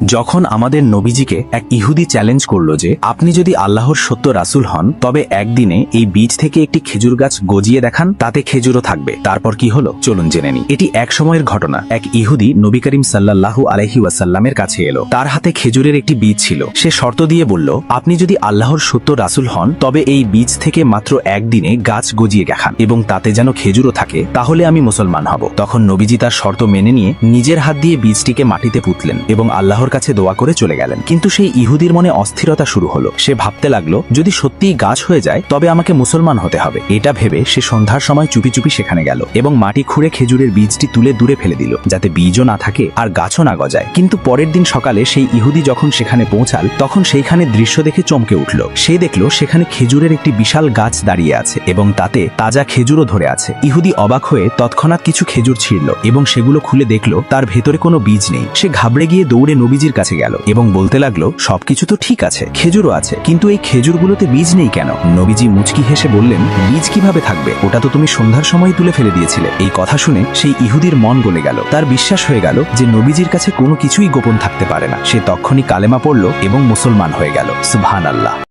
যখন আমাদের নবীজিকে এক ইহুদি চ্যালেঞ্জ করলো যে আপনি যদি আল্লাহর সত্য রাসূল হন তবে একদিনে এই বীজ থেকে একটি খেজুর গাছ গজিয়ে দেখান, তাতে খেজুরও থাকবে। তারপর কি হলো চলুন জেনে নিই। এটি এক সময়ের ঘটনা। এক ইহুদি নবী করিম সাল্লাল্লাহু আলাইহি ওয়াসাল্লামের কাছে এলো। তার হাতে খেজুরের একটি বীজ ছিল। সে শর্ত দিয়ে বলল, আপনি যদি আল্লাহর সত্য রাসূল হন তবে এই বীজ থেকে মাত্র একদিনে গাছ গজিয়ে দেখান এবং তাতে যেন খেজুরও থাকে, তাহলে আমি মুসলমান হব। তখন নবীজি তার শর্ত মেনে নিয়ে নিজের হাত দিয়ে বীজটিকে মাটিতে পুঁতলেন এবং আল্লাহর কাছে দোয়া করে চলে গেলেন। কিন্তু সেই ইহুদির মনে অস্থিরতা শুরু হলো। সে ভাবতে লাগলো, যদি সত্যিই গাছ হয়ে যায় তবে আমাকে মুসলমান হতে হবে। এটা ভেবে সে সন্ধ্যার সময় চুপি চুপি সেখানে গেল এবং মাটি খুঁড়ে খেজুরের বীজটি তুলে দূরে ফেলে দিল, যাতে বীজও না থাকে আর গাছও না গজায়। কিন্তু পরের দিন সকালে সেই ইহুদি যখন সেখানে পৌঁছাল তখন সেইখানে দৃশ্য দেখে চমকে উঠল। সে দেখল সেখানে খেজুরের একটি বিশাল গাছ দাঁড়িয়ে আছে এবং তাতে তাজা খেজুরও ধরে আছে। ইহুদি অবাক হয়ে তৎক্ষণাৎ কিছু খেজুর ছিঁড়ল এবং সেগুলো খুলে দেখল তার ভেতরে কোনো বীজ নেই। সে ঘাবড়ে গিয়ে দৌড়ে নবীজির কাছে গেল এবং বলতে লাগলো, সবকিছু তো ঠিক আছে, খেজুরও আছে, কিন্তু এই খেজুরগুলোতে বীজ নেই কেন? নবীজি মুচকি হেসে বললেন, বীজ কিভাবে থাকবে? ওটা তো তুমি সন্ধ্যার সময় তুলে ফেলে দিয়েছিলে। এই কথা শুনে সেই ইহুদির মন গলে গেল। তার বিশ্বাস হয়ে গেল যে নবীজির কাছে কোনো কিছুই গোপন থাকতে পারে না। সে তখনই কালেমা পড়ল এবং মুসলমান হয়ে গেল। সুবহানাল্লাহ।